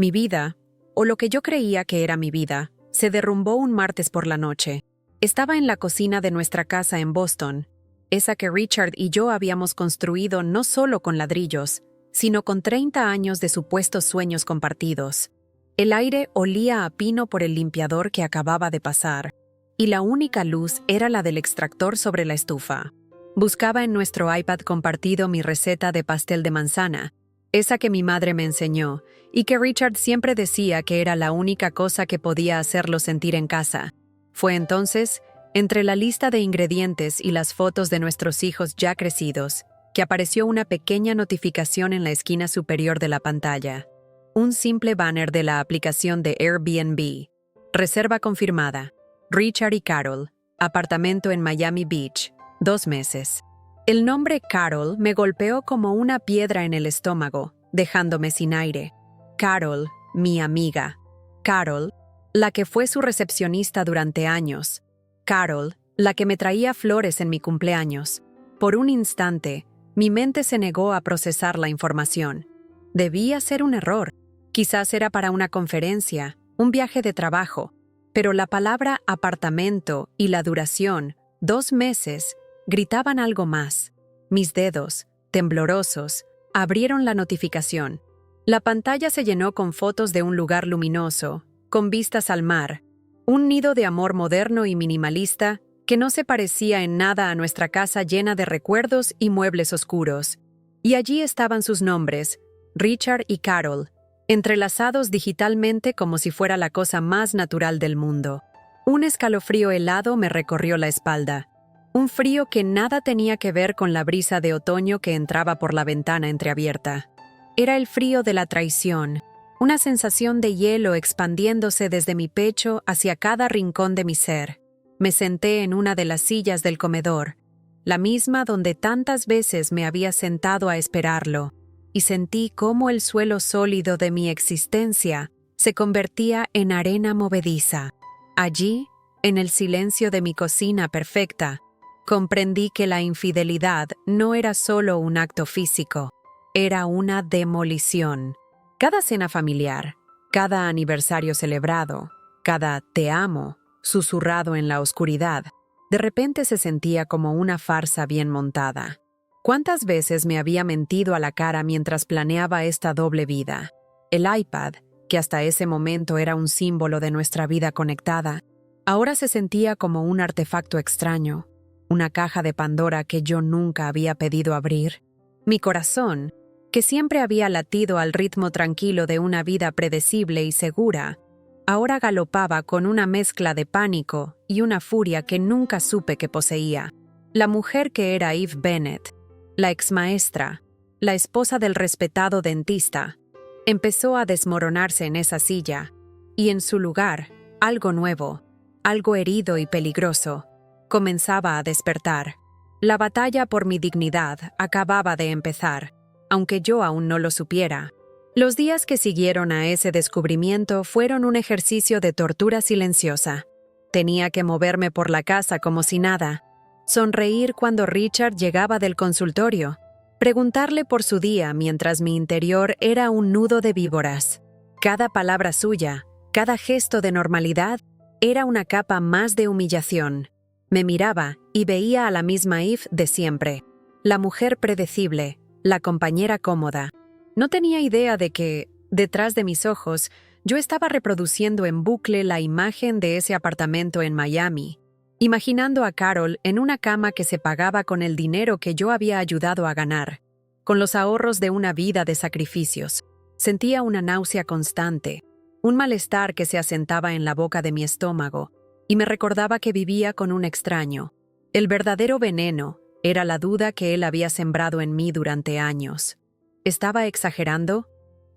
Mi vida, o lo que yo creía que era mi vida, se derrumbó un martes por la noche. Estaba en la cocina de nuestra casa en Boston, esa que Richard y yo habíamos construido no solo con ladrillos, sino con 30 años de supuestos sueños compartidos. El aire olía a pino por el limpiador que acababa de pasar, y la única luz era la del extractor sobre la estufa. Buscaba en nuestro iPad compartido mi receta de pastel de manzana, esa que mi madre me enseñó, y que Richard siempre decía que era la única cosa que podía hacerlo sentir en casa. Fue entonces, entre la lista de ingredientes y las fotos de nuestros hijos ya crecidos, que apareció una pequeña notificación en la esquina superior de la pantalla. Un simple banner de la aplicación de Airbnb. Reserva confirmada. Richard y Carol. Apartamento en Miami Beach. 2 meses. El nombre Carol me golpeó como una piedra en el estómago, dejándome sin aire. Carol, mi amiga. Carol, la que fue su recepcionista durante años. Carol, la que me traía flores en mi cumpleaños. Por un instante, mi mente se negó a procesar la información. Debía ser un error. Quizás era para una conferencia, un viaje de trabajo, pero la palabra apartamento y la duración, 2 meses, gritaban algo más. Mis dedos, temblorosos, abrieron la notificación. La pantalla se llenó con fotos de un lugar luminoso, con vistas al mar, un nido de amor moderno y minimalista que no se parecía en nada a nuestra casa llena de recuerdos y muebles oscuros. Y allí estaban sus nombres, Richard y Carol, entrelazados digitalmente como si fuera la cosa más natural del mundo. Un escalofrío helado me recorrió la espalda. Un frío que nada tenía que ver con la brisa de otoño que entraba por la ventana entreabierta. Era el frío de la traición, una sensación de hielo expandiéndose desde mi pecho hacia cada rincón de mi ser. Me senté en una de las sillas del comedor, la misma donde tantas veces me había sentado a esperarlo, y sentí cómo el suelo sólido de mi existencia se convertía en arena movediza. Allí, en el silencio de mi cocina perfecta, comprendí que la infidelidad no era solo un acto físico, era una demolición. Cada cena familiar, cada aniversario celebrado, cada te amo, susurrado en la oscuridad, de repente se sentía como una farsa bien montada. ¿Cuántas veces me había mentido a la cara mientras planeaba esta doble vida? El iPad, que hasta ese momento era un símbolo de nuestra vida conectada, ahora se sentía como un artefacto extraño, una caja de Pandora que yo nunca había pedido abrir. Mi corazón, que siempre había latido al ritmo tranquilo de una vida predecible y segura, ahora galopaba con una mezcla de pánico y una furia que nunca supe que poseía. La mujer que era Eve Bennett, la exmaestra, la esposa del respetado dentista, empezó a desmoronarse en esa silla, y en su lugar, algo nuevo, algo herido y peligroso, comenzaba a despertar. La batalla por mi dignidad acababa de empezar, aunque yo aún no lo supiera. Los días que siguieron a ese descubrimiento fueron un ejercicio de tortura silenciosa. Tenía que moverme por la casa como si nada, sonreír cuando Richard llegaba del consultorio, preguntarle por su día mientras mi interior era un nudo de víboras. Cada palabra suya, cada gesto de normalidad, era una capa más de humillación. Me miraba y veía a la misma Eve de siempre, la mujer predecible, la compañera cómoda. No tenía idea de que, detrás de mis ojos, yo estaba reproduciendo en bucle la imagen de ese apartamento en Miami, imaginando a Carol en una cama que se pagaba con el dinero que yo había ayudado a ganar, con los ahorros de una vida de sacrificios. Sentía una náusea constante, un malestar que se asentaba en la boca de mi estómago, y me recordaba que vivía con un extraño. El verdadero veneno era la duda que él había sembrado en mí durante años. ¿Estaba exagerando?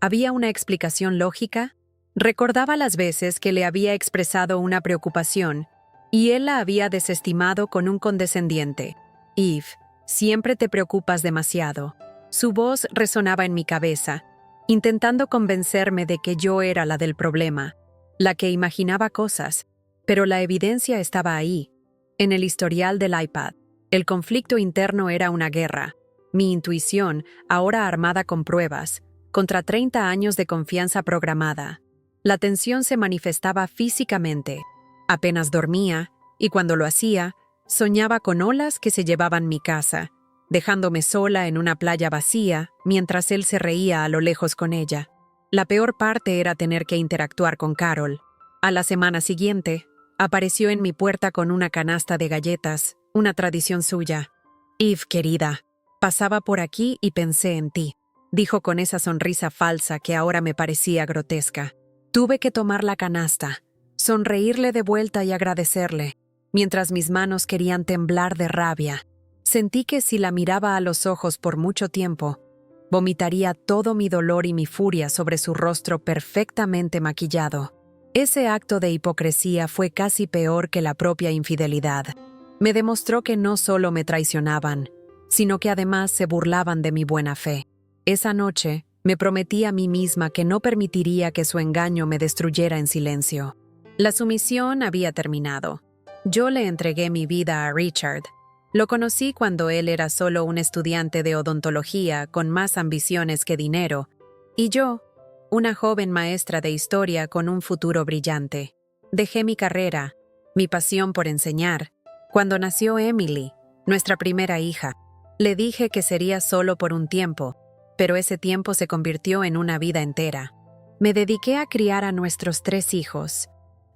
¿Había una explicación lógica? Recordaba las veces que le había expresado una preocupación, y él la había desestimado con un condescendiente. Eve, siempre te preocupas demasiado. Su voz resonaba en mi cabeza, intentando convencerme de que yo era la del problema, la que imaginaba cosas, pero la evidencia estaba ahí, en el historial del iPad. El conflicto interno era una guerra. Mi intuición, ahora armada con pruebas, contra 30 años de confianza programada. La tensión se manifestaba físicamente. Apenas dormía, y cuando lo hacía, soñaba con olas que se llevaban mi casa, dejándome sola en una playa vacía mientras él se reía a lo lejos con ella. La peor parte era tener que interactuar con Carol. A la semana siguiente, apareció en mi puerta con una canasta de galletas, una tradición suya. «Eve, querida, pasaba por aquí y pensé en ti», dijo con esa sonrisa falsa que ahora me parecía grotesca. Tuve que tomar la canasta, sonreírle de vuelta y agradecerle, mientras mis manos querían temblar de rabia. Sentí que si la miraba a los ojos por mucho tiempo, vomitaría todo mi dolor y mi furia sobre su rostro perfectamente maquillado. Ese acto de hipocresía fue casi peor que la propia infidelidad. Me demostró que no solo me traicionaban, sino que además se burlaban de mi buena fe. Esa noche, me prometí a mí misma que no permitiría que su engaño me destruyera en silencio. La sumisión había terminado. Yo le entregué mi vida a Richard. Lo conocí cuando él era solo un estudiante de odontología con más ambiciones que dinero, y yo, una joven maestra de historia con un futuro brillante. Dejé mi carrera, mi pasión por enseñar, cuando nació Emily, nuestra primera hija. Le dije que sería solo por un tiempo, pero ese tiempo se convirtió en una vida entera. Me dediqué a criar a nuestros 3 hijos,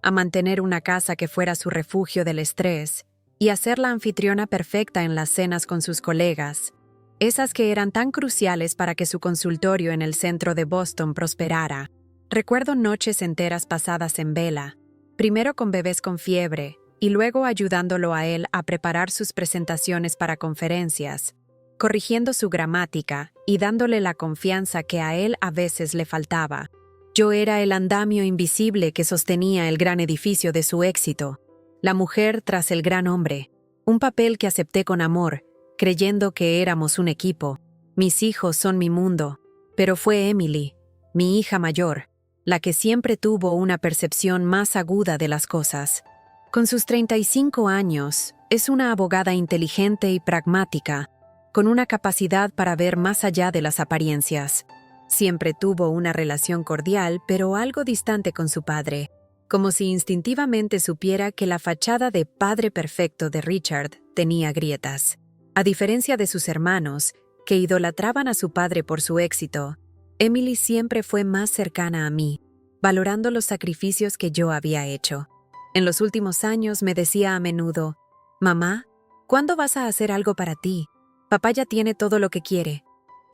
a mantener una casa que fuera su refugio del estrés y a ser la anfitriona perfecta en las cenas con sus colegas, esas que eran tan cruciales para que su consultorio en el centro de Boston prosperara. Recuerdo noches enteras pasadas en vela, primero con bebés con fiebre y luego ayudándolo a él a preparar sus presentaciones para conferencias, corrigiendo su gramática y dándole la confianza que a él a veces le faltaba. Yo era el andamio invisible que sostenía el gran edificio de su éxito, la mujer tras el gran hombre, un papel que acepté con amor, creyendo que éramos un equipo. Mis hijos son mi mundo, pero fue Emily, mi hija mayor, la que siempre tuvo una percepción más aguda de las cosas. Con sus 35 años, es una abogada inteligente y pragmática, con una capacidad para ver más allá de las apariencias. Siempre tuvo una relación cordial, pero algo distante con su padre, como si instintivamente supiera que la fachada de padre perfecto de Richard tenía grietas. A diferencia de sus hermanos, que idolatraban a su padre por su éxito, Emily siempre fue más cercana a mí, valorando los sacrificios que yo había hecho. En los últimos años me decía a menudo, «Mamá, ¿cuándo vas a hacer algo para ti? Papá ya tiene todo lo que quiere».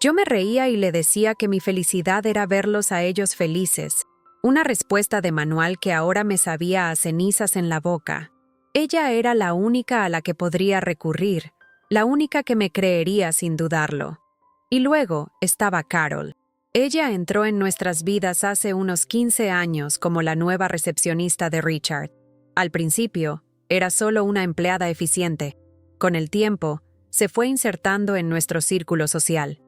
Yo me reía y le decía que mi felicidad era verlos a ellos felices, una respuesta de manual que ahora me sabía a cenizas en la boca. Ella era la única a la que podría recurrir, la única que me creería sin dudarlo. Y luego estaba Carol. Ella entró en nuestras vidas hace unos 15 años como la nueva recepcionista de Richard. Al principio, era solo una empleada eficiente. Con el tiempo, se fue insertando en nuestro círculo social.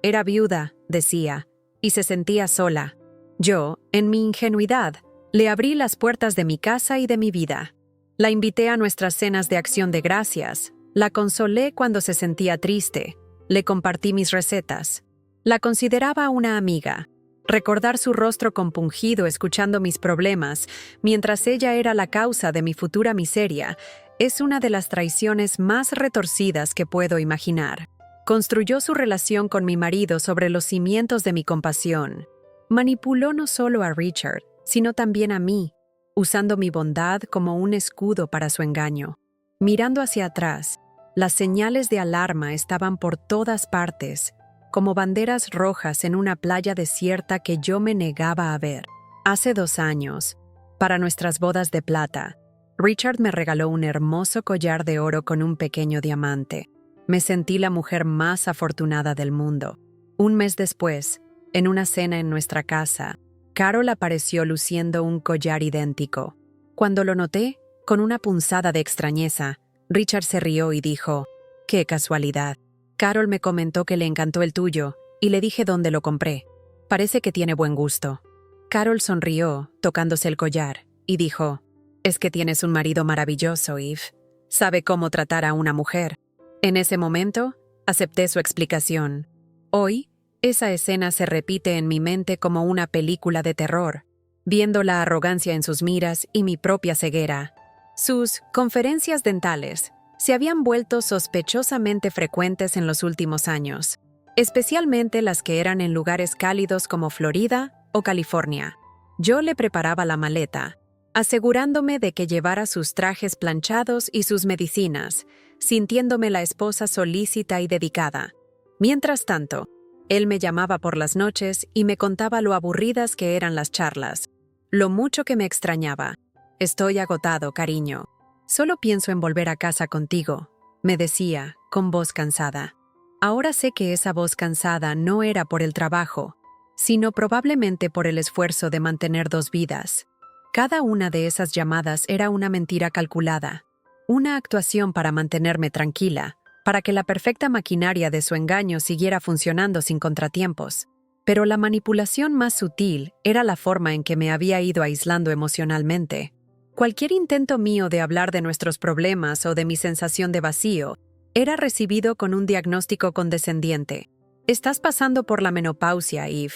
Era viuda, decía, y se sentía sola. Yo, en mi ingenuidad, le abrí las puertas de mi casa y de mi vida. La invité a nuestras cenas de acción de gracias, la consolé cuando se sentía triste, le compartí mis recetas. La consideraba una amiga. Recordar su rostro compungido escuchando mis problemas, mientras ella era la causa de mi futura miseria, es una de las traiciones más retorcidas que puedo imaginar. Construyó su relación con mi marido sobre los cimientos de mi compasión. Manipuló no solo a Richard, sino también a mí, usando mi bondad como un escudo para su engaño. Mirando hacia atrás, las señales de alarma estaban por todas partes, como banderas rojas en una playa desierta que yo me negaba a ver. Hace 2 años, para nuestras bodas de plata, Richard me regaló un hermoso collar de oro con un pequeño diamante. Me sentí la mujer más afortunada del mundo. Un mes después, en una cena en nuestra casa, Carol apareció luciendo un collar idéntico. Cuando lo noté, con una punzada de extrañeza, Richard se rió y dijo, «¡Qué casualidad!». Carol me comentó que le encantó el tuyo, y le dije dónde lo compré. Parece que tiene buen gusto. Carol sonrió, tocándose el collar, y dijo, «Es que tienes un marido maravilloso, Eve. Sabe cómo tratar a una mujer». En ese momento, acepté su explicación. Hoy, Esa escena se repite en mi mente como una película de terror, viendo la arrogancia en sus miras y mi propia ceguera. Sus conferencias dentales se habían vuelto sospechosamente frecuentes en los últimos años, especialmente las que eran en lugares cálidos como Florida o California. Yo le preparaba la maleta, asegurándome de que llevara sus trajes planchados y sus medicinas, sintiéndome la esposa solícita y dedicada. Mientras tanto, él me llamaba por las noches y me contaba lo aburridas que eran las charlas, lo mucho que me extrañaba. «Estoy agotado, cariño. Solo pienso en volver a casa contigo», me decía, con voz cansada. Ahora sé que esa voz cansada no era por el trabajo, sino probablemente por el esfuerzo de mantener dos vidas. Cada una de esas llamadas era una mentira calculada, una actuación para mantenerme tranquila, para que la perfecta maquinaria de su engaño siguiera funcionando sin contratiempos. Pero la manipulación más sutil era la forma en que me había ido aislando emocionalmente. Cualquier intento mío de hablar de nuestros problemas o de mi sensación de vacío era recibido con un diagnóstico condescendiente. «Estás pasando por la menopausia, Eve.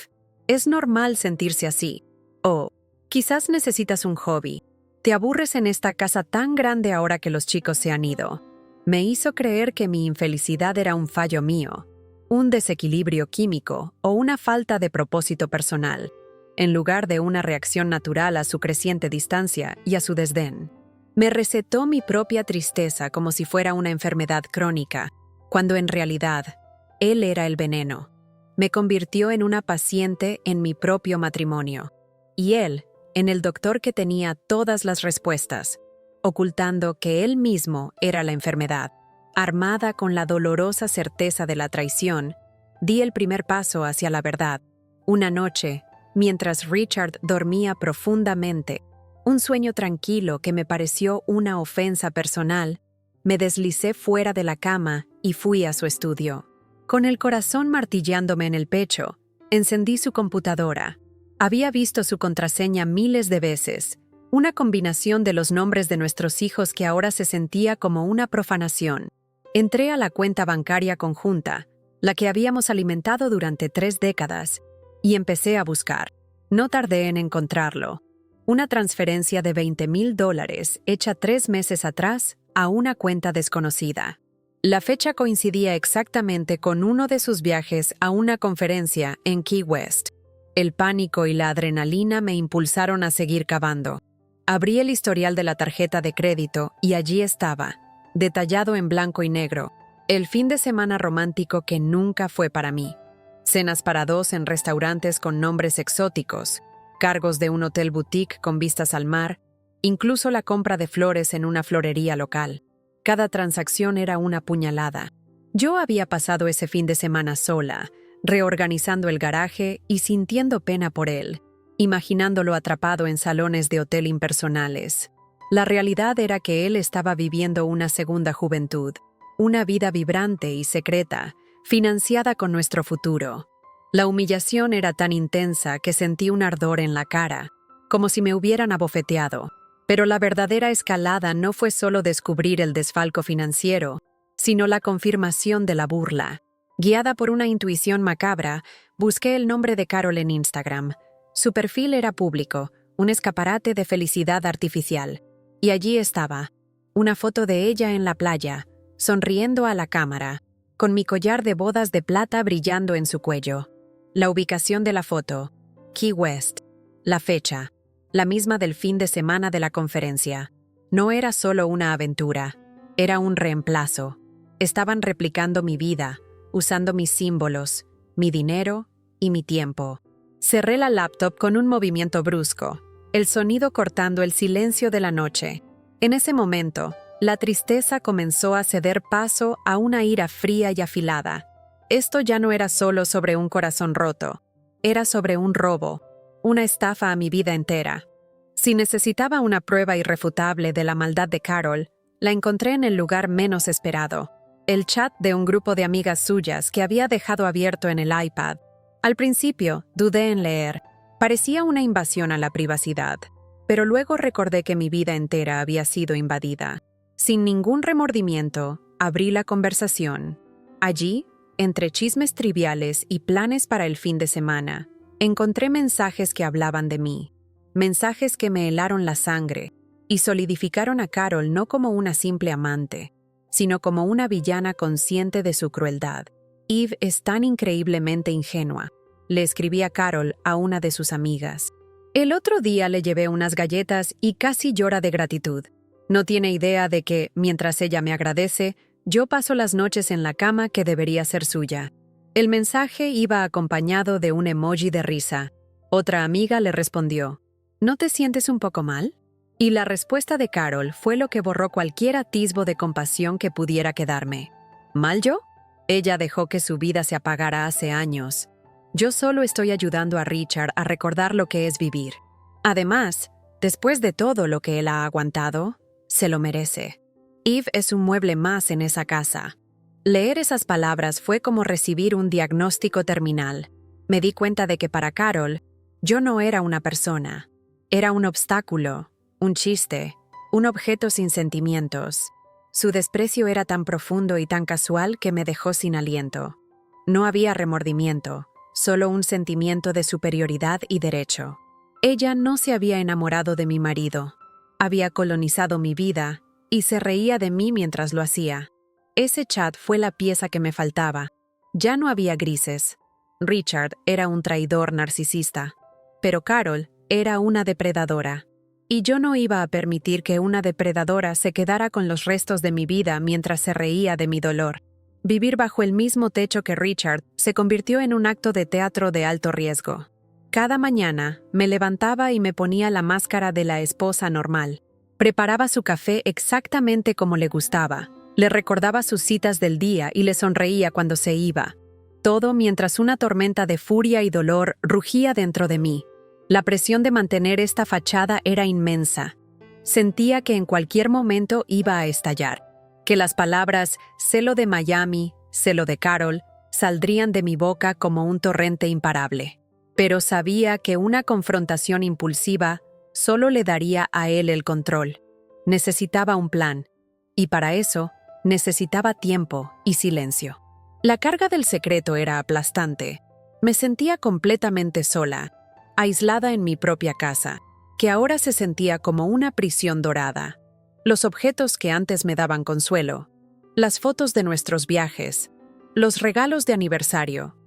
Es normal sentirse así. O quizás necesitas un hobby. Te aburres en esta casa tan grande ahora que los chicos se han ido». Me hizo creer que mi infelicidad era un fallo mío, un desequilibrio químico o una falta de propósito personal, en lugar de una reacción natural a su creciente distancia y a su desdén. Me recetó mi propia tristeza como si fuera una enfermedad crónica, cuando en realidad, él era el veneno. Me convirtió en una paciente en mi propio matrimonio, y él, en el doctor que tenía todas las respuestas, ocultando que él mismo era la enfermedad. Armada con la dolorosa certeza de la traición, di el primer paso hacia la verdad. Una noche, mientras Richard dormía profundamente, un sueño tranquilo que me pareció una ofensa personal, me deslicé fuera de la cama y fui a su estudio. Con el corazón martilleándome en el pecho, encendí su computadora. Había visto su contraseña miles de veces, una combinación de los nombres de nuestros hijos que ahora se sentía como una profanación. Entré a la cuenta bancaria conjunta, la que habíamos alimentado durante 3 décadas, y empecé a buscar. No tardé en encontrarlo. Una transferencia de $20,000 hecha 3 meses atrás a una cuenta desconocida. La fecha coincidía exactamente con uno de sus viajes a una conferencia en Key West. El pánico y la adrenalina me impulsaron a seguir cavando. Abrí el historial de la tarjeta de crédito y allí estaba, detallado en blanco y negro, el fin de semana romántico que nunca fue para mí. Cenas para 2 en restaurantes con nombres exóticos, cargos de un hotel boutique con vistas al mar, incluso la compra de flores en una florería local. Cada transacción era una puñalada. Yo había pasado ese fin de semana sola, reorganizando el garaje y sintiendo pena por él, imaginándolo atrapado en salones de hotel impersonales. La realidad era que él estaba viviendo una segunda juventud, una vida vibrante y secreta, financiada con nuestro futuro. La humillación era tan intensa que sentí un ardor en la cara, como si me hubieran abofeteado. Pero la verdadera escalada no fue solo descubrir el desfalco financiero, sino la confirmación de la burla. Guiada por una intuición macabra, busqué el nombre de Carol en Instagram. Su perfil era público, un escaparate de felicidad artificial. Y allí estaba, una foto de ella en la playa, sonriendo a la cámara, con mi collar de bodas de plata brillando en su cuello. La ubicación de la foto, Key West. La fecha, la misma del fin de semana de la conferencia. No era solo una aventura, era un reemplazo. Estaban replicando mi vida, usando mis símbolos, mi dinero y mi tiempo. Cerré la laptop con un movimiento brusco, el sonido cortando el silencio de la noche. En ese momento, la tristeza comenzó a ceder paso a una ira fría y afilada. Esto ya no era solo sobre un corazón roto, era sobre un robo, una estafa a mi vida entera. Si necesitaba una prueba irrefutable de la maldad de Carol, la encontré en el lugar menos esperado, el chat de un grupo de amigas suyas que había dejado abierto en el iPad. Al principio, dudé en leer. Parecía una invasión a la privacidad, pero luego recordé que mi vida entera había sido invadida. Sin ningún remordimiento, abrí la conversación. Allí, entre chismes triviales y planes para el fin de semana, encontré mensajes que hablaban de mí, mensajes que me helaron la sangre y solidificaron a Carol no como una simple amante, sino como una villana consciente de su crueldad. Eve es tan increíblemente ingenua, le escribí a Carol, a una de sus amigas. El otro día le llevé unas galletas y casi llora de gratitud. No tiene idea de que, mientras ella me agradece, yo paso las noches en la cama que debería ser suya. El mensaje iba acompañado de un emoji de risa. Otra amiga le respondió, ¿no te sientes un poco mal? Y la respuesta de Carol fue lo que borró cualquier atisbo de compasión que pudiera quedarme. ¿Mal yo? Ella dejó que su vida se apagara hace años. Yo solo estoy ayudando a Richard a recordar lo que es vivir. Además, después de todo lo que él ha aguantado, se lo merece. Eve es un mueble más en esa casa. Leer esas palabras fue como recibir un diagnóstico terminal. Me di cuenta de que para Carol, yo no era una persona. Era un obstáculo, un chiste, un objeto sin sentimientos. Su desprecio era tan profundo y tan casual que me dejó sin aliento. No había remordimiento, solo un sentimiento de superioridad y derecho. Ella no se había enamorado de mi marido. Había colonizado mi vida y se reía de mí mientras lo hacía. Ese chat fue la pieza que me faltaba. Ya no había grises. Richard era un traidor narcisista, pero Carol era una depredadora. Y yo no iba a permitir que una depredadora se quedara con los restos de mi vida mientras se reía de mi dolor. Vivir bajo el mismo techo que Richard se convirtió en un acto de teatro de alto riesgo. Cada mañana me levantaba y me ponía la máscara de la esposa normal. Preparaba su café exactamente como le gustaba. Le recordaba sus citas del día y le sonreía cuando se iba. Todo mientras una tormenta de furia y dolor rugía dentro de mí. La presión de mantener esta fachada era inmensa. Sentía que en cualquier momento iba a estallar, que las palabras celo de Miami, celo de Carol, saldrían de mi boca como un torrente imparable. Pero sabía que una confrontación impulsiva solo le daría a él el control. Necesitaba un plan, y para eso necesitaba tiempo y silencio. La carga del secreto era aplastante. Me sentía completamente sola, aislada en mi propia casa, que ahora se sentía como una prisión dorada. Los objetos que antes me daban consuelo, las fotos de nuestros viajes, los regalos de aniversario,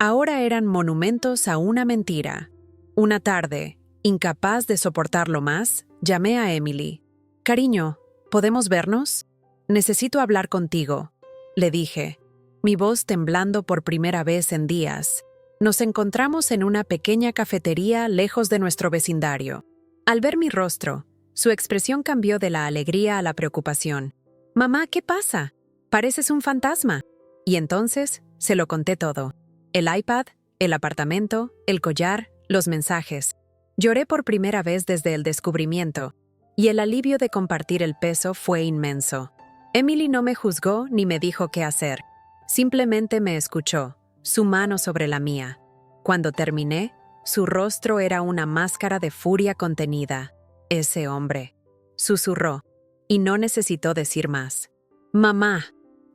ahora eran monumentos a una mentira. Una tarde, incapaz de soportarlo más, llamé a Emily. «Cariño, ¿podemos vernos? Necesito hablar contigo», le dije, mi voz temblando por primera vez en días. Nos encontramos en una pequeña cafetería lejos de nuestro vecindario. Al ver mi rostro, su expresión cambió de la alegría a la preocupación. «Mamá, ¿qué pasa? Pareces un fantasma». Y entonces se lo conté todo. El iPad, el apartamento, el collar, los mensajes. Lloré por primera vez desde el descubrimiento, y el alivio de compartir el peso fue inmenso. Emily no me juzgó ni me dijo qué hacer. Simplemente me escuchó, su mano sobre la mía. Cuando terminé, su rostro era una máscara de furia contenida. «Ese hombre», susurró, y no necesitó decir más. «Mamá,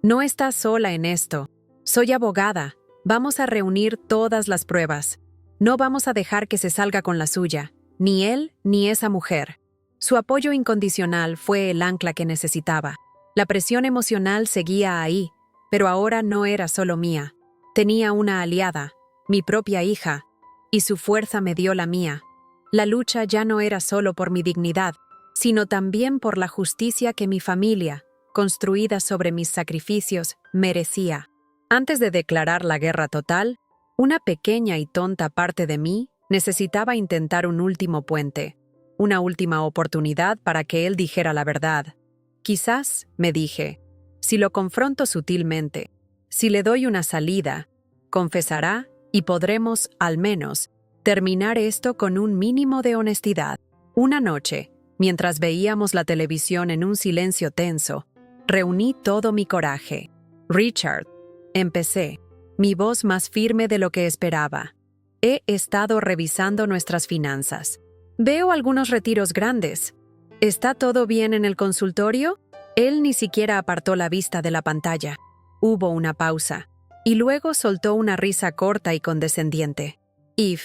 no estás sola en esto. Soy abogada. Vamos a reunir todas las pruebas. No vamos a dejar que se salga con la suya, ni él ni esa mujer». Su apoyo incondicional fue el ancla que necesitaba. La presión emocional seguía ahí, pero ahora no era solo mía. Tenía una aliada, mi propia hija, y su fuerza me dio la mía. La lucha ya no era solo por mi dignidad, sino también por la justicia que mi familia, construida sobre mis sacrificios, merecía. Antes de declarar la guerra total, una pequeña y tonta parte de mí necesitaba intentar un último puente, una última oportunidad para que él dijera la verdad. Quizás, me dije, si lo confronto sutilmente, si le doy una salida, confesará y podremos, al menos, terminar esto con un mínimo de honestidad. Una noche, mientras veíamos la televisión en un silencio tenso, reuní todo mi coraje. «Richard», empecé, mi voz más firme de lo que esperaba. «He estado revisando nuestras finanzas. Veo algunos retiros grandes. ¿Está todo bien en el consultorio?» Él ni siquiera apartó la vista de la pantalla. Hubo una pausa. Y luego soltó una risa corta y condescendiente. Eve,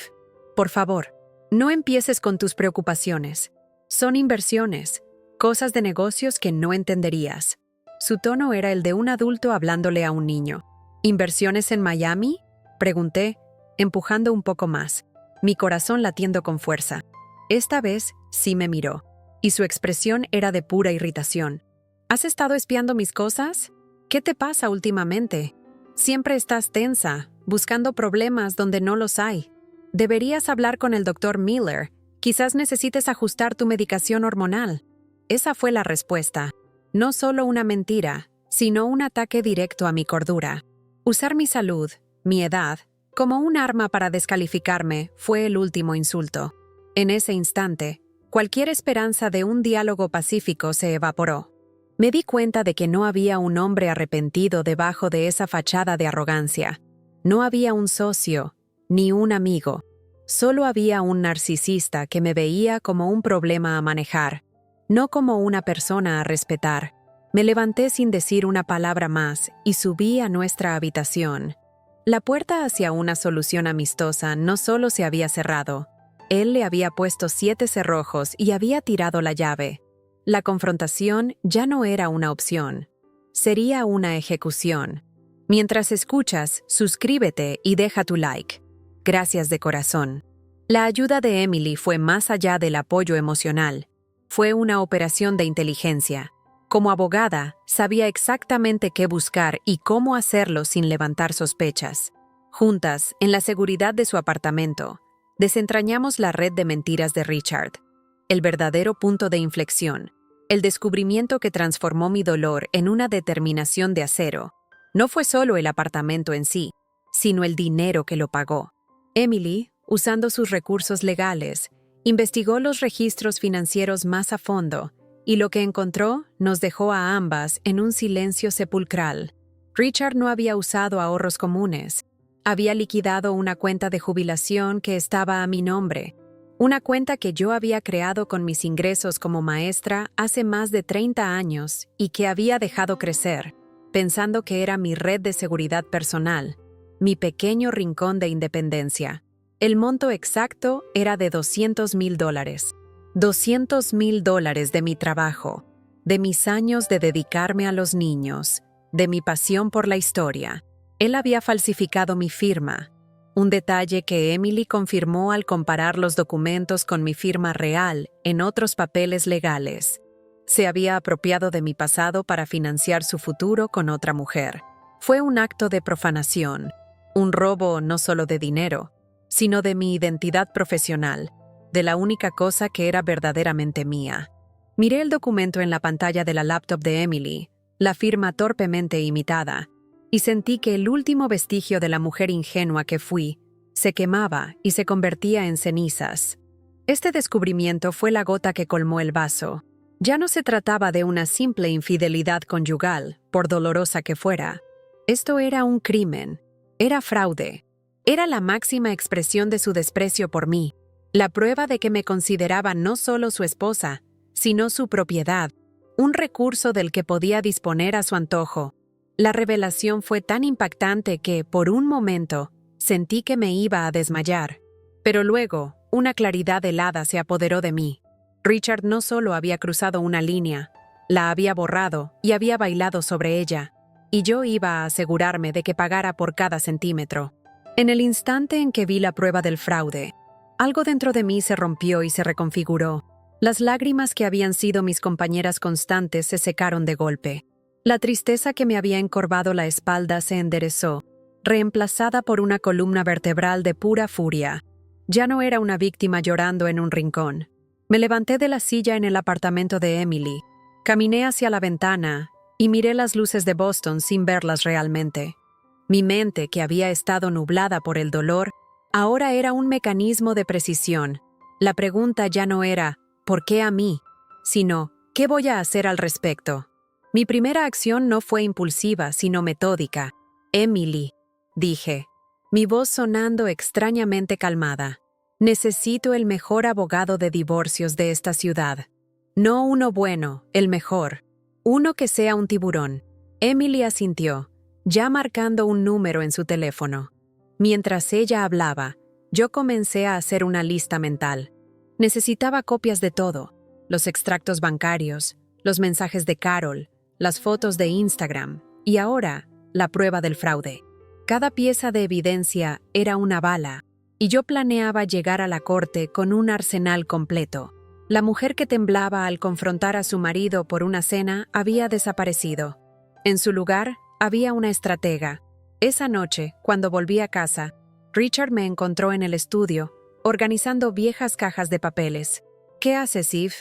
por favor, no empieces con tus preocupaciones. Son inversiones, cosas de negocios que no entenderías. Su tono era el de un adulto hablándole a un niño. ¿Inversiones en Miami?, pregunté, empujando un poco más, mi corazón latiendo con fuerza. Esta vez sí me miró, y su expresión era de pura irritación. ¿Has estado espiando mis cosas? ¿Qué te pasa últimamente? Siempre estás tensa, buscando problemas donde no los hay. Deberías hablar con el doctor Miller. Quizás necesites ajustar tu medicación hormonal. Esa fue la respuesta. No solo una mentira, sino un ataque directo a mi cordura. Usar mi salud, mi edad, como un arma para descalificarme fue el último insulto. En ese instante, cualquier esperanza de un diálogo pacífico se evaporó. Me di cuenta de que no había un hombre arrepentido debajo de esa fachada de arrogancia. No había un socio, ni un amigo. Solo había un narcisista que me veía como un problema a manejar, no como una persona a respetar. Me levanté sin decir una palabra más y subí a nuestra habitación. La puerta hacia una solución amistosa no solo se había cerrado. Él le había puesto 7 cerrojos y había tirado la llave. La confrontación ya no era una opción. Sería una ejecución. Mientras escuchas, suscríbete y deja tu like. Gracias de corazón. La ayuda de Emily fue más allá del apoyo emocional. Fue una operación de inteligencia. Como abogada, sabía exactamente qué buscar y cómo hacerlo sin levantar sospechas. Juntas, en la seguridad de su apartamento, desentrañamos la red de mentiras de Richard. El verdadero punto de inflexión, el descubrimiento que transformó mi dolor en una determinación de acero, no fue solo el apartamento en sí, sino el dinero que lo pagó. Emily, usando sus recursos legales, investigó los registros financieros más a fondo, y lo que encontró nos dejó a ambas en un silencio sepulcral. Richard no había usado ahorros comunes. Había liquidado una cuenta de jubilación que estaba a mi nombre, una cuenta que yo había creado con mis ingresos como maestra hace más de 30 años y que había dejado crecer, pensando que era mi red de seguridad personal, mi pequeño rincón de independencia. El monto exacto era de $200,000. $200,000 de mi trabajo, de mis años de dedicarme a los niños, de mi pasión por la historia. Él había falsificado mi firma, un detalle que Emily confirmó al comparar los documentos con mi firma real en otros papeles legales. Se había apropiado de mi pasado para financiar su futuro con otra mujer. Fue un acto de profanación, un robo no solo de dinero, sino de mi identidad profesional, de la única cosa que era verdaderamente mía. Miré el documento en la pantalla de la laptop de Emily, la firma torpemente imitada, y sentí que el último vestigio de la mujer ingenua que fui se quemaba y se convertía en cenizas. Este descubrimiento fue la gota que colmó el vaso. Ya no se trataba de una simple infidelidad conyugal, por dolorosa que fuera. Esto era un crimen, era fraude, era la máxima expresión de su desprecio por mí, la prueba de que me consideraba no solo su esposa, sino su propiedad, un recurso del que podía disponer a su antojo. La revelación fue tan impactante que, por un momento, sentí que me iba a desmayar. Pero luego, una claridad helada se apoderó de mí. Richard no solo había cruzado una línea, la había borrado y había bailado sobre ella, y yo iba a asegurarme de que pagara por cada centímetro. En el instante en que vi la prueba del fraude, algo dentro de mí se rompió y se reconfiguró. Las lágrimas que habían sido mis compañeras constantes se secaron de golpe. La tristeza que me había encorvado la espalda se enderezó, reemplazada por una columna vertebral de pura furia. Ya no era una víctima llorando en un rincón. Me levanté de la silla en el apartamento de Emily, caminé hacia la ventana y miré las luces de Boston sin verlas realmente. Mi mente, que había estado nublada por el dolor, ahora era un mecanismo de precisión. La pregunta ya no era ¿por qué a mí?, sino ¿qué voy a hacer al respecto? Mi primera acción no fue impulsiva, sino metódica. Emily, dije, mi voz sonando extrañamente calmada. Necesito el mejor abogado de divorcios de esta ciudad. No uno bueno, el mejor. Uno que sea un tiburón. Emily asintió. ya marcando un número en su teléfono. Mientras ella hablaba, yo comencé a hacer una lista mental. Necesitaba copias de todo: los extractos bancarios, los mensajes de Carol, las fotos de Instagram y ahora la prueba del fraude. Cada pieza de evidencia era una bala, y yo planeaba llegar a la corte con un arsenal completo. La mujer que temblaba al confrontar a su marido por una cena había desaparecido. En su lugar había una estratega. Esa noche, cuando volví a casa, Richard me encontró en el estudio, organizando viejas cajas de papeles. «¿Qué haces, Eve?»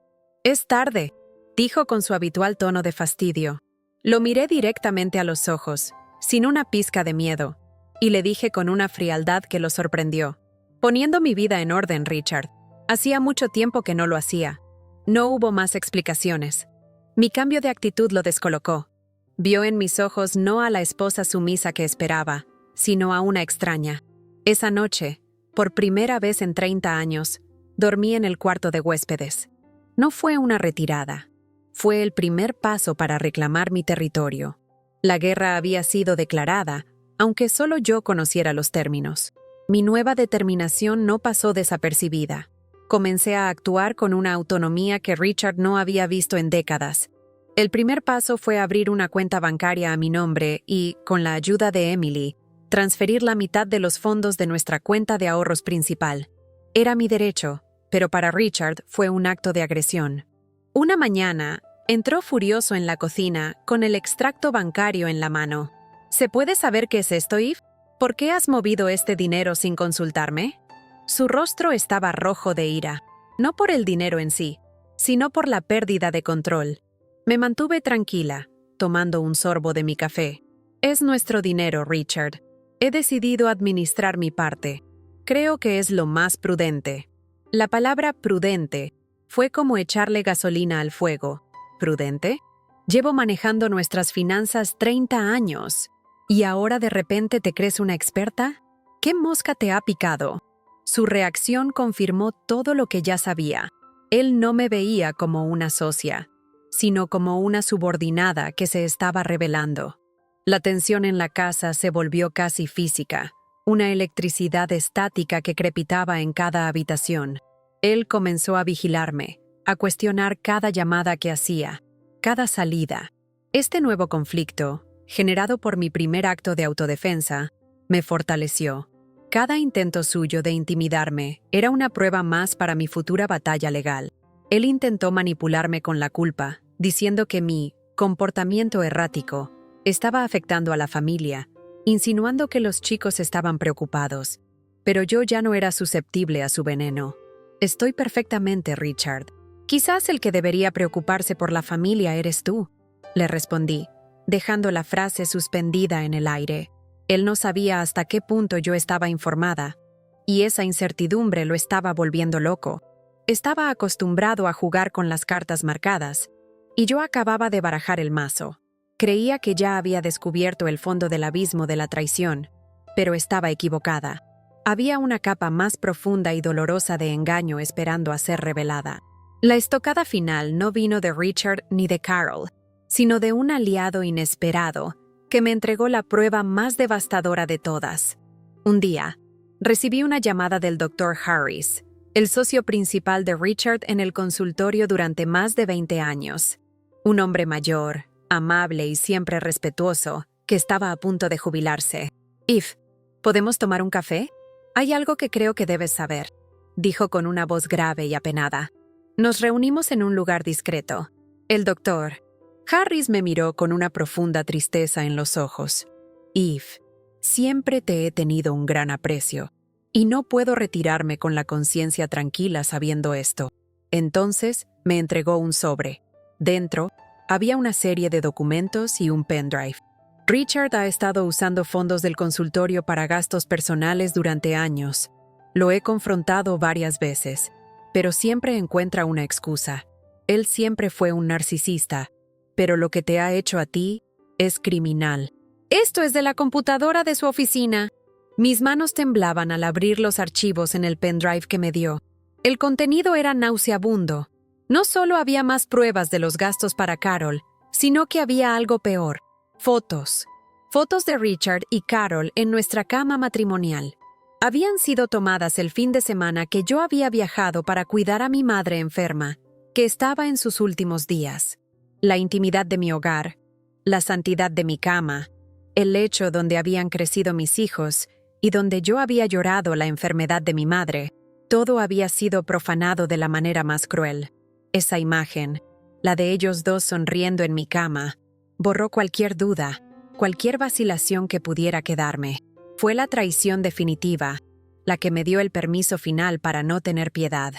«Es tarde», dijo con su habitual tono de fastidio. Lo miré directamente a los ojos, sin una pizca de miedo, y le dije con una frialdad que lo sorprendió: «Poniendo mi vida en orden, Richard. Hacía mucho tiempo que no lo hacía». No hubo más explicaciones. Mi cambio de actitud lo descolocó. Vio en mis ojos no a la esposa sumisa que esperaba, sino a una extraña. Esa noche, por primera vez en 30 años, dormí en el cuarto de huéspedes. No fue una retirada. Fue el primer paso para reclamar mi territorio. La guerra había sido declarada, aunque solo yo conociera los términos. Mi nueva determinación no pasó desapercibida. Comencé a actuar con una autonomía que Richard no había visto en décadas. El primer paso fue abrir una cuenta bancaria a mi nombre y, con la ayuda de Emily, transferir la mitad de los fondos de nuestra cuenta de ahorros principal. Era mi derecho, pero para Richard fue un acto de agresión. Una mañana, entró furioso en la cocina con el extracto bancario en la mano. «¿Se puede saber qué es esto, Eve? ¿Por qué has movido este dinero sin consultarme?» Su rostro estaba rojo de ira, no por el dinero en sí, sino por la pérdida de control. Me mantuve tranquila, tomando un sorbo de mi café. «Es nuestro dinero, Richard. He decidido administrar mi parte. Creo que es lo más prudente». La palabra prudente fue como echarle gasolina al fuego. ¿Prudente? Llevo manejando nuestras finanzas 30 años. ¿Y ahora de repente te crees una experta? ¿Qué mosca te ha picado? Su reacción confirmó todo lo que ya sabía. Él no me veía como una socia, sino como una subordinada que se estaba rebelando. La tensión en la casa se volvió casi física, una electricidad estática que crepitaba en cada habitación. Él comenzó a vigilarme, a cuestionar cada llamada que hacía, cada salida. Este nuevo conflicto, generado por mi primer acto de autodefensa, me fortaleció. Cada intento suyo de intimidarme era una prueba más para mi futura batalla legal. Él intentó manipularme con la culpa, diciendo que mi comportamiento errático estaba afectando a la familia, insinuando que los chicos estaban preocupados. Pero yo ya no era susceptible a su veneno. «Estoy perfectamente, Richard. Quizás el que debería preocuparse por la familia eres tú», le respondí, dejando la frase suspendida en el aire. Él no sabía hasta qué punto yo estaba informada, y esa incertidumbre lo estaba volviendo loco. Estaba acostumbrado a jugar con las cartas marcadas, y yo acababa de barajar el mazo. Creía que ya había descubierto el fondo del abismo de la traición, pero estaba equivocada. Había una capa más profunda y dolorosa de engaño esperando a ser revelada. La estocada final no vino de Richard ni de Carol, sino de un aliado inesperado que me entregó la prueba más devastadora de todas. Un día, recibí una llamada del Dr. Harris, el socio principal de Richard en el consultorio durante más de 20 años. Un hombre mayor, amable y siempre respetuoso, que estaba a punto de jubilarse. «Eve, ¿podemos tomar un café? Hay algo que creo que debes saber», dijo con una voz grave y apenada. Nos reunimos en un lugar discreto. El doctor Harris me miró con una profunda tristeza en los ojos. «Eve, siempre te he tenido un gran aprecio, y no puedo retirarme con la conciencia tranquila sabiendo esto». Entonces me entregó un sobre. Dentro había una serie de documentos y un pendrive. «Richard ha estado usando fondos del consultorio para gastos personales durante años. Lo he confrontado varias veces, pero siempre encuentra una excusa. Él siempre fue un narcisista, pero lo que te ha hecho a ti es criminal». «Esto es de la computadora de su oficina». Mis manos temblaban al abrir los archivos en el pendrive que me dio. El contenido era nauseabundo. No solo había más pruebas de los gastos para Carol, sino que había algo peor: fotos. Fotos de Richard y Carol en nuestra cama matrimonial. Habían sido tomadas el fin de semana que yo había viajado para cuidar a mi madre enferma, que estaba en sus últimos días. La intimidad de mi hogar, la santidad de mi cama, el lecho donde habían crecido mis hijos y donde yo había llorado la enfermedad de mi madre, todo había sido profanado de la manera más cruel. Esa imagen, la de ellos dos sonriendo en mi cama, borró cualquier duda, cualquier vacilación que pudiera quedarme. Fue la traición definitiva, la que me dio el permiso final para no tener piedad.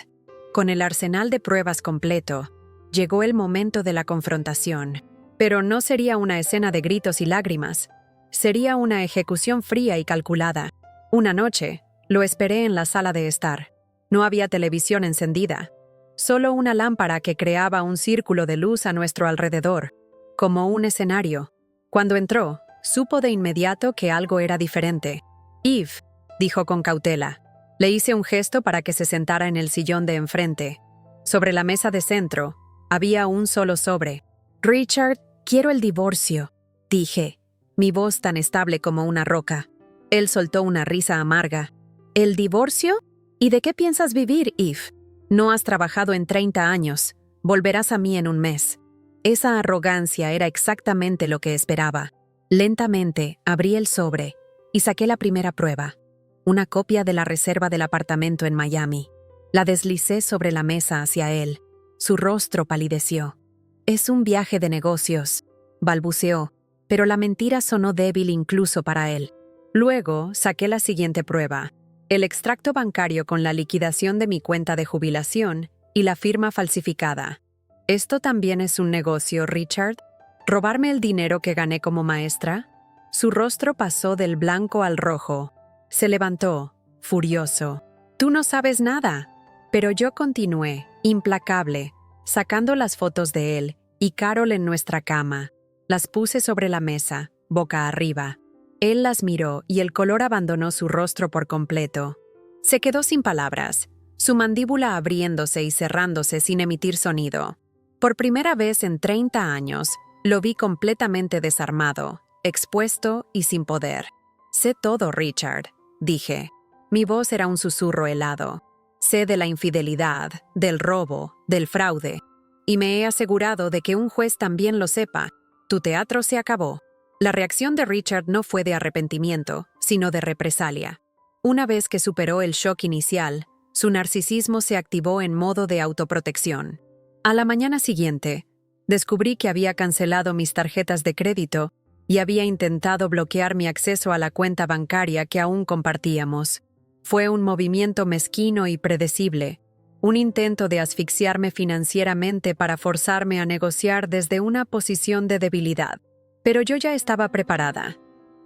Con el arsenal de pruebas completo, llegó el momento de la confrontación. Pero no sería una escena de gritos y lágrimas. Sería una ejecución fría y calculada. Una noche, lo esperé en la sala de estar. No había televisión encendida. Solo una lámpara que creaba un círculo de luz a nuestro alrededor, como un escenario. Cuando entró, supo de inmediato que algo era diferente. «Eve», dijo con cautela. Le hice un gesto para que se sentara en el sillón de enfrente. Sobre la mesa de centro, había un solo sobre. «Richard, quiero el divorcio», dije, mi voz tan estable como una roca. Él soltó una risa amarga. «¿El divorcio? ¿Y de qué piensas vivir, Eve? No has trabajado en 30 años. Volverás a mí en un mes». Esa arrogancia era exactamente lo que esperaba. Lentamente abrí el sobre y saqué la primera prueba, una copia de la reserva del apartamento en Miami. La deslicé sobre la mesa hacia él. Su rostro palideció. «Es un viaje de negocios», balbuceó, pero la mentira sonó débil incluso para él. Luego saqué la siguiente prueba, el extracto bancario con la liquidación de mi cuenta de jubilación y la firma falsificada. «¿Esto también es un negocio, Richard? ¿Robarme el dinero que gané como maestra?» Su rostro pasó del blanco al rojo. Se levantó, furioso. «Tú no sabes nada». Pero yo continué, implacable, sacando las fotos de él y Carol en nuestra cama. Las puse sobre la mesa, boca arriba. Él las miró y el color abandonó su rostro por completo. Se quedó sin palabras, su mandíbula abriéndose y cerrándose sin emitir sonido. Por primera vez en 30 años, lo vi completamente desarmado, expuesto y sin poder. «Sé todo, Richard», dije. Mi voz era un susurro helado. «Sé de la infidelidad, del robo, del fraude. Y me he asegurado de que un juez también lo sepa. Tu teatro se acabó». La reacción de Richard no fue de arrepentimiento, sino de represalia. Una vez que superó el shock inicial, su narcisismo se activó en modo de autoprotección. A la mañana siguiente, descubrí que había cancelado mis tarjetas de crédito y había intentado bloquear mi acceso a la cuenta bancaria que aún compartíamos. Fue un movimiento mezquino y predecible, un intento de asfixiarme financieramente para forzarme a negociar desde una posición de debilidad. Pero yo ya estaba preparada.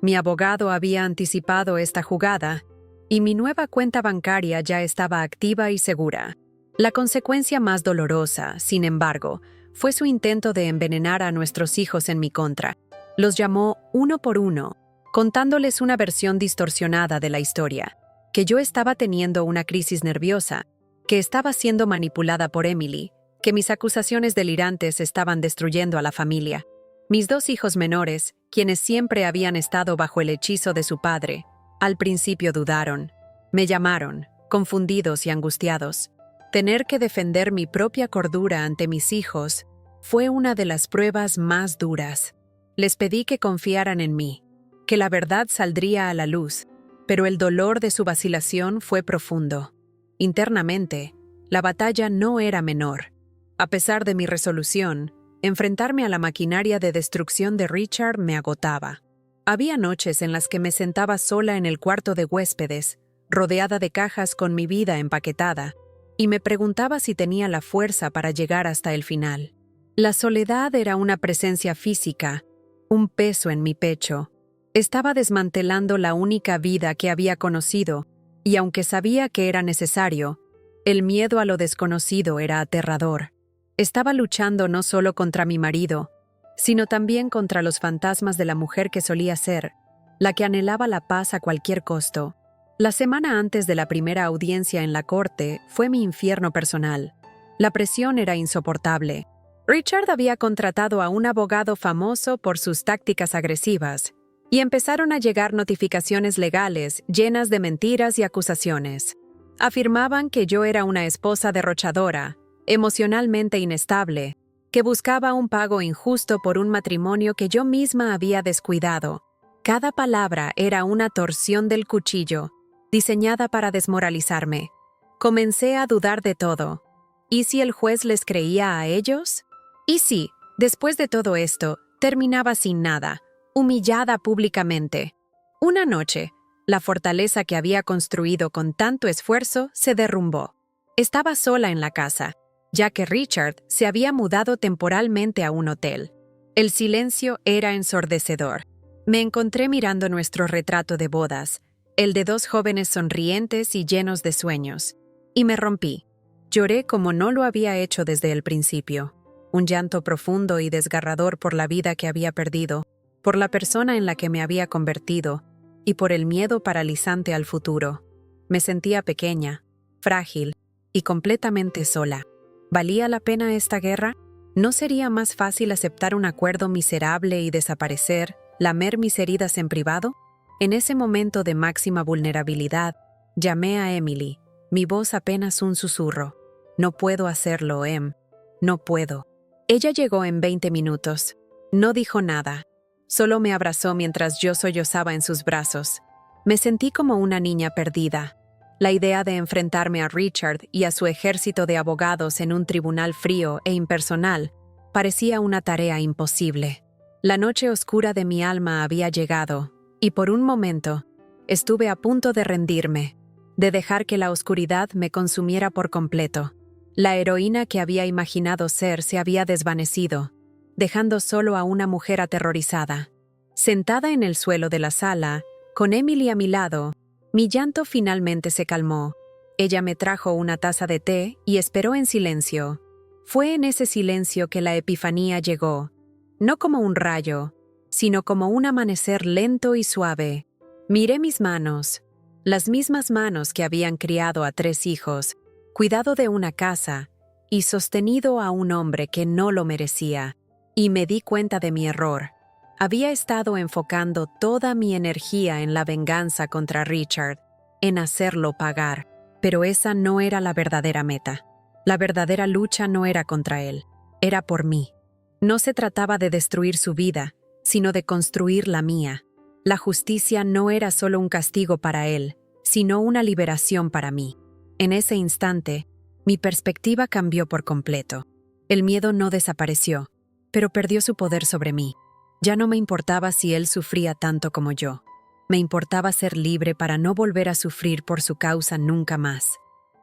Mi abogado había anticipado esta jugada y mi nueva cuenta bancaria ya estaba activa y segura. La consecuencia más dolorosa, sin embargo, fue su intento de envenenar a nuestros hijos en mi contra. Los llamó uno por uno, contándoles una versión distorsionada de la historia, que yo estaba teniendo una crisis nerviosa, que estaba siendo manipulada por Emily, que mis acusaciones delirantes estaban destruyendo a la familia. Mis dos hijos menores, quienes siempre habían estado bajo el hechizo de su padre, al principio dudaron. Me llamaron, confundidos y angustiados. Tener que defender mi propia cordura ante mis hijos fue una de las pruebas más duras. Les pedí que confiaran en mí, que la verdad saldría a la luz, pero el dolor de su vacilación fue profundo. Internamente, la batalla no era menor. A pesar de mi resolución, enfrentarme a la maquinaria de destrucción de Richard me agotaba. Había noches en las que me sentaba sola en el cuarto de huéspedes, rodeada de cajas con mi vida empaquetada, y me preguntaba si tenía la fuerza para llegar hasta el final. La soledad era una presencia física, un peso en mi pecho. Estaba desmantelando la única vida que había conocido, y aunque sabía que era necesario, el miedo a lo desconocido era aterrador. Estaba luchando no solo contra mi marido, sino también contra los fantasmas de la mujer que solía ser, la que anhelaba la paz a cualquier costo. La semana antes de la primera audiencia en la corte fue mi infierno personal. La presión era insoportable. Richard había contratado a un abogado famoso por sus tácticas agresivas, y empezaron a llegar notificaciones legales llenas de mentiras y acusaciones. Afirmaban que yo era una esposa derrochadora, emocionalmente inestable, que buscaba un pago injusto por un matrimonio que yo misma había descuidado. Cada palabra era una torsión del cuchillo, diseñada para desmoralizarme. Comencé a dudar de todo. ¿Y si el juez les creía a ellos? ¿Y si, después de todo esto, terminaba sin nada, humillada públicamente? Una noche, la fortaleza que había construido con tanto esfuerzo se derrumbó. Estaba sola en la casa, ya que Richard se había mudado temporalmente a un hotel. El silencio era ensordecedor. Me encontré mirando nuestro retrato de bodas, el de dos jóvenes sonrientes y llenos de sueños, y me rompí. Lloré como no lo había hecho desde el principio. Un llanto profundo y desgarrador por la vida que había perdido, por la persona en la que me había convertido, y por el miedo paralizante al futuro. Me sentía pequeña, frágil y completamente sola. ¿Valía la pena esta guerra? ¿No sería más fácil aceptar un acuerdo miserable y desaparecer, lamer mis heridas en privado? En ese momento de máxima vulnerabilidad, llamé a Emily, mi voz apenas un susurro. No puedo hacerlo, Em. No puedo. Ella llegó en 20 minutos. No dijo nada. Solo me abrazó mientras yo sollozaba en sus brazos. Me sentí como una niña perdida. La idea de enfrentarme a Richard y a su ejército de abogados en un tribunal frío e impersonal parecía una tarea imposible. La noche oscura de mi alma había llegado, y por un momento estuve a punto de rendirme, de dejar que la oscuridad me consumiera por completo. La heroína que había imaginado ser se había desvanecido, dejando solo a una mujer aterrorizada. Sentada en el suelo de la sala, con Emily a mi lado, mi llanto finalmente se calmó. Ella me trajo una taza de té y esperó en silencio. Fue en ese silencio que la epifanía llegó, no como un rayo, sino como un amanecer lento y suave. Miré mis manos, las mismas manos que habían criado a 3 hijos, cuidado de una casa y sostenido a un hombre que no lo merecía, y me di cuenta de mi error. Había estado enfocando toda mi energía en la venganza contra Richard, en hacerlo pagar, pero esa no era la verdadera meta. La verdadera lucha no era contra él, era por mí. No se trataba de destruir su vida, sino de construir la mía. La justicia no era solo un castigo para él, sino una liberación para mí. En ese instante, mi perspectiva cambió por completo. El miedo no desapareció, pero perdió su poder sobre mí. Ya no me importaba si él sufría tanto como yo. Me importaba ser libre para no volver a sufrir por su causa nunca más.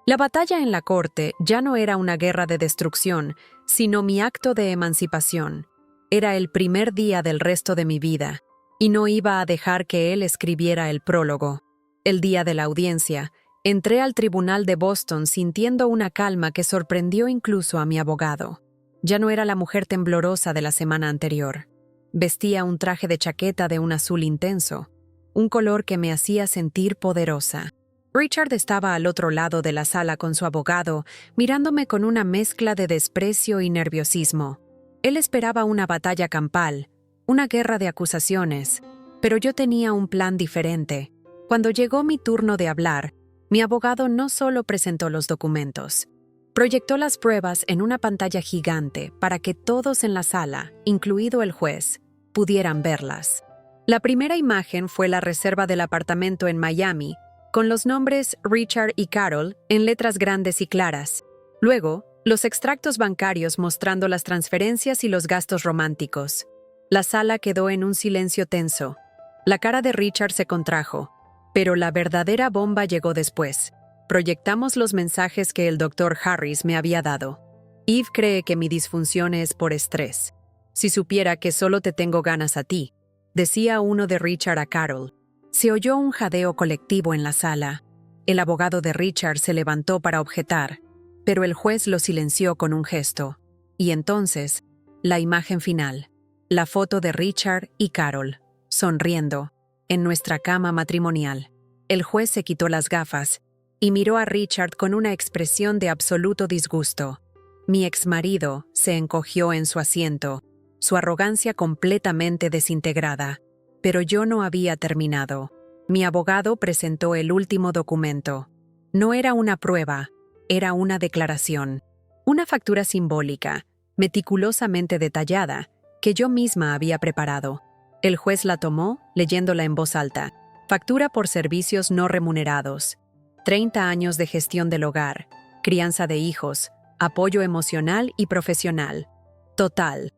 La batalla en la corte ya no era una guerra de destrucción, sino mi acto de emancipación. Era el primer día del resto de mi vida, y no iba a dejar que él escribiera el prólogo. El día de la audiencia, entré al tribunal de Boston sintiendo una calma que sorprendió incluso a mi abogado. Ya no era la mujer temblorosa de la semana anterior. Vestía un traje de chaqueta de un azul intenso, un color que me hacía sentir poderosa. Richard estaba al otro lado de la sala con su abogado, mirándome con una mezcla de desprecio y nerviosismo. Él esperaba una batalla campal, una guerra de acusaciones, pero yo tenía un plan diferente. Cuando llegó mi turno de hablar, mi abogado no solo presentó los documentos, proyectó las pruebas en una pantalla gigante para que todos en la sala, incluido el juez, pudieran verlas. La primera imagen fue la reserva del apartamento en Miami, con los nombres Richard y Carol en letras grandes y claras. Luego, los extractos bancarios mostrando las transferencias y los gastos románticos. La sala quedó en un silencio tenso. La cara de Richard se contrajo, pero la verdadera bomba llegó después. Proyectamos los mensajes que el Dr. Harris me había dado. Eve cree que mi disfunción es por estrés. Si supiera que solo te tengo ganas a ti, decía uno de Richard a Carol. Se oyó un jadeo colectivo en la sala. El abogado de Richard se levantó para objetar, pero el juez lo silenció con un gesto. Y entonces, la imagen final. La foto de Richard y Carol, sonriendo, en nuestra cama matrimonial. El juez se quitó las gafas y miró a Richard con una expresión de absoluto disgusto. Mi exmarido se encogió en su asiento, su arrogancia completamente desintegrada. Pero yo no había terminado. Mi abogado presentó el último documento. No era una prueba, era una declaración. Una factura simbólica, meticulosamente detallada, que yo misma había preparado. El juez la tomó, leyéndola en voz alta. Factura por servicios no remunerados. 30 años de gestión del hogar, crianza de hijos, apoyo emocional y profesional. Total,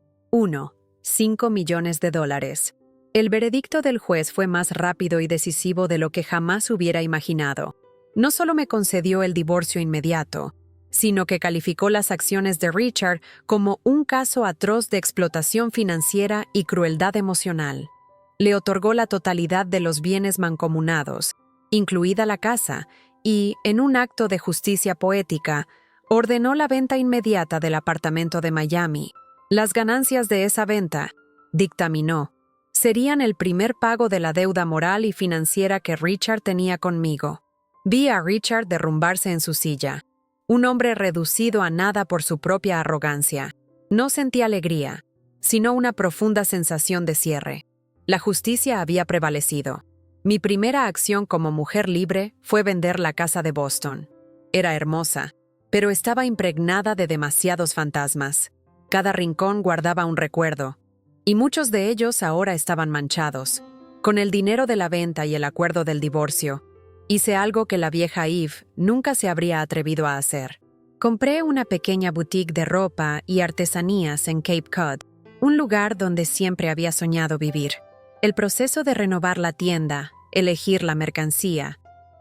5 millones de dólares. El veredicto del juez fue más rápido y decisivo de lo que jamás hubiera imaginado. No solo me concedió el divorcio inmediato, sino que calificó las acciones de Richard como un caso atroz de explotación financiera y crueldad emocional. Le otorgó la totalidad de los bienes mancomunados, incluida la casa, y, en un acto de justicia poética, ordenó la venta inmediata del apartamento de Miami. Las ganancias de esa venta, dictaminó, serían el primer pago de la deuda moral y financiera que Richard tenía conmigo. Vi a Richard derrumbarse en su silla. Un hombre reducido a nada por su propia arrogancia. No sentí alegría, sino una profunda sensación de cierre. La justicia había prevalecido. Mi primera acción como mujer libre fue vender la casa de Boston. Era hermosa, pero estaba impregnada de demasiados fantasmas. Cada rincón guardaba un recuerdo, y muchos de ellos ahora estaban manchados. Con el dinero de la venta y el acuerdo del divorcio, hice algo que la vieja Eve nunca se habría atrevido a hacer. Compré una pequeña boutique de ropa y artesanías en Cape Cod, un lugar donde siempre había soñado vivir. El proceso de renovar la tienda, elegir la mercancía,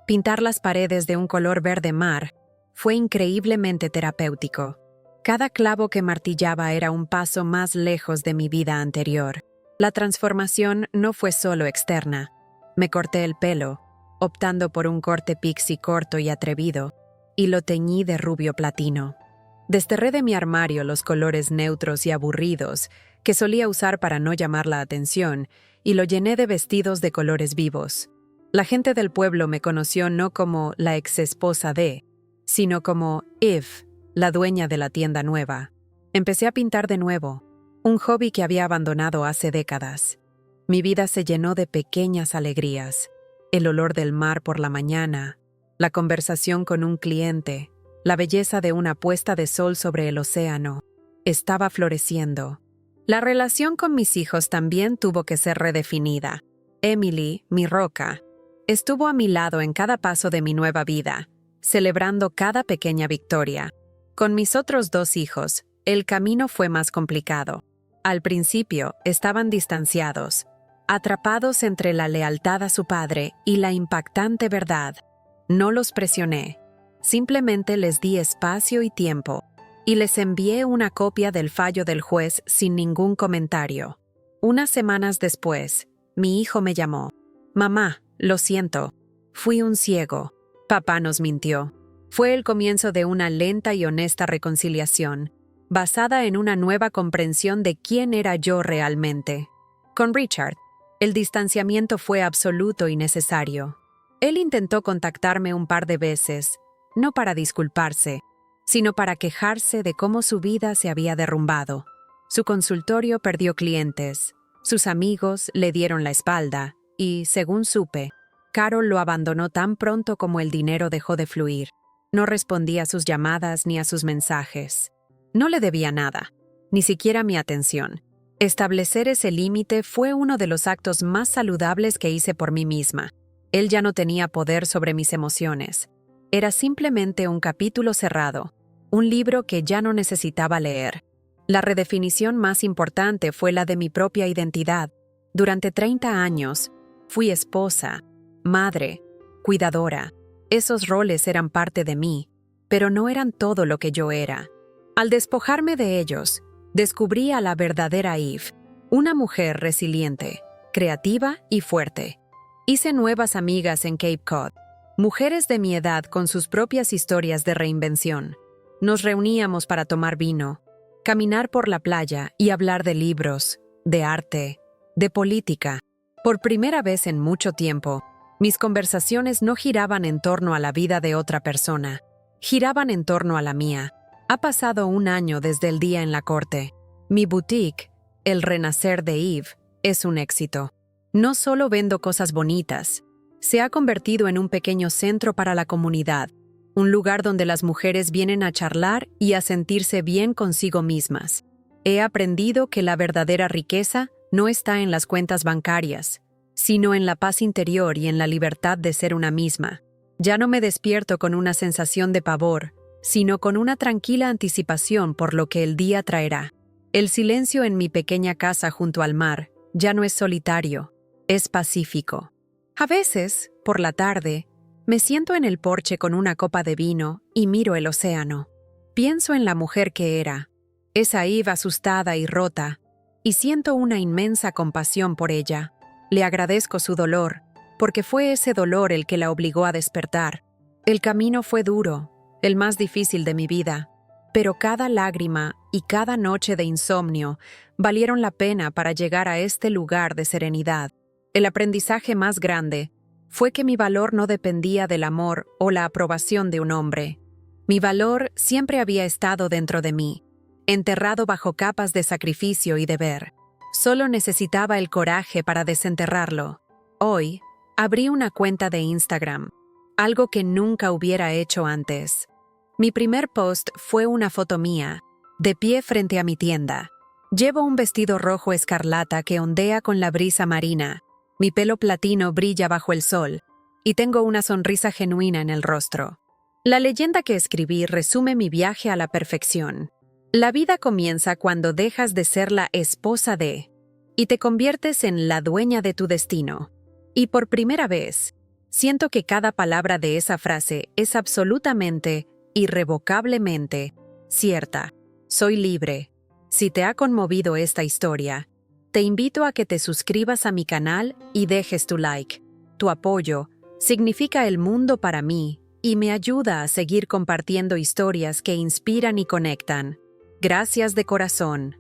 pintar las paredes de un color verde mar, fue increíblemente terapéutico. Cada clavo que martillaba era un paso más lejos de mi vida anterior. La transformación no fue solo externa. Me corté el pelo, optando por un corte pixie corto y atrevido, y lo teñí de rubio platino. Desterré de mi armario los colores neutros y aburridos que solía usar para no llamar la atención, y lo llené de vestidos de colores vivos. La gente del pueblo me conoció no como la exesposa de, sino como Eve, la dueña de la tienda nueva. Empecé a pintar de nuevo, un hobby que había abandonado hace décadas. Mi vida se llenó de pequeñas alegrías. El olor del mar por la mañana, la conversación con un cliente, la belleza de una puesta de sol sobre el océano. Estaba floreciendo. La relación con mis hijos también tuvo que ser redefinida. Emily, mi roca, estuvo a mi lado en cada paso de mi nueva vida, celebrando cada pequeña victoria. Con mis otros 2 hijos, el camino fue más complicado. Al principio, estaban distanciados, atrapados entre la lealtad a su padre y la impactante verdad. No los presioné, simplemente les di espacio y tiempo, y les envié una copia del fallo del juez sin ningún comentario. Unas semanas después, mi hijo me llamó. «Mamá, lo siento, fui un ciego. Papá nos mintió». Fue el comienzo de una lenta y honesta reconciliación, basada en una nueva comprensión de quién era yo realmente. Con Richard, el distanciamiento fue absoluto y necesario. Él intentó contactarme un par de veces, no para disculparse, sino para quejarse de cómo su vida se había derrumbado. Su consultorio perdió clientes, sus amigos le dieron la espalda y, según supe, Carol lo abandonó tan pronto como el dinero dejó de fluir. No respondía a sus llamadas ni a sus mensajes. No le debía nada, ni siquiera mi atención. Establecer ese límite fue uno de los actos más saludables que hice por mí misma. Él ya no tenía poder sobre mis emociones. Era simplemente un capítulo cerrado, un libro que ya no necesitaba leer. La redefinición más importante fue la de mi propia identidad. Durante 30 años, fui esposa, madre, cuidadora. Esos roles eran parte de mí, pero no eran todo lo que yo era. Al despojarme de ellos, descubrí a la verdadera Eve, una mujer resiliente, creativa y fuerte. Hice nuevas amigas en Cape Cod, mujeres de mi edad con sus propias historias de reinvención. Nos reuníamos para tomar vino, caminar por la playa y hablar de libros, de arte, de política. Por primera vez en mucho tiempo, mis conversaciones no giraban en torno a la vida de otra persona, giraban en torno a la mía. Ha pasado 1 año desde el día en la corte. Mi boutique, El Renacer de Eve, es un éxito. No solo vendo cosas bonitas, se ha convertido en un pequeño centro para la comunidad, un lugar donde las mujeres vienen a charlar y a sentirse bien consigo mismas. He aprendido que la verdadera riqueza no está en las cuentas bancarias, sino en la paz interior y en la libertad de ser una misma. Ya no me despierto con una sensación de pavor, sino con una tranquila anticipación por lo que el día traerá. El silencio en mi pequeña casa junto al mar ya no es solitario, es pacífico. A veces, por la tarde, me siento en el porche con una copa de vino y miro el océano. Pienso en la mujer que era, esa Eve asustada y rota, y siento una inmensa compasión por ella. Le agradezco su dolor, porque fue ese dolor el que la obligó a despertar. El camino fue duro, el más difícil de mi vida, pero cada lágrima y cada noche de insomnio valieron la pena para llegar a este lugar de serenidad. El aprendizaje más grande fue que mi valor no dependía del amor o la aprobación de un hombre. Mi valor siempre había estado dentro de mí, enterrado bajo capas de sacrificio y deber. Solo necesitaba el coraje para desenterrarlo. Hoy, abrí una cuenta de Instagram, algo que nunca hubiera hecho antes. Mi primer post fue una foto mía, de pie frente a mi tienda. Llevo un vestido rojo escarlata que ondea con la brisa marina. Mi pelo platino brilla bajo el sol, y tengo una sonrisa genuina en el rostro. La leyenda que escribí resume mi viaje a la perfección. La vida comienza cuando dejas de ser la esposa de, y te conviertes en la dueña de tu destino. Y por primera vez, siento que cada palabra de esa frase es absolutamente, irrevocablemente, cierta. Soy libre. Si te ha conmovido esta historia, te invito a que te suscribas a mi canal y dejes tu like. Tu apoyo significa el mundo para mí y me ayuda a seguir compartiendo historias que inspiran y conectan. Gracias de corazón.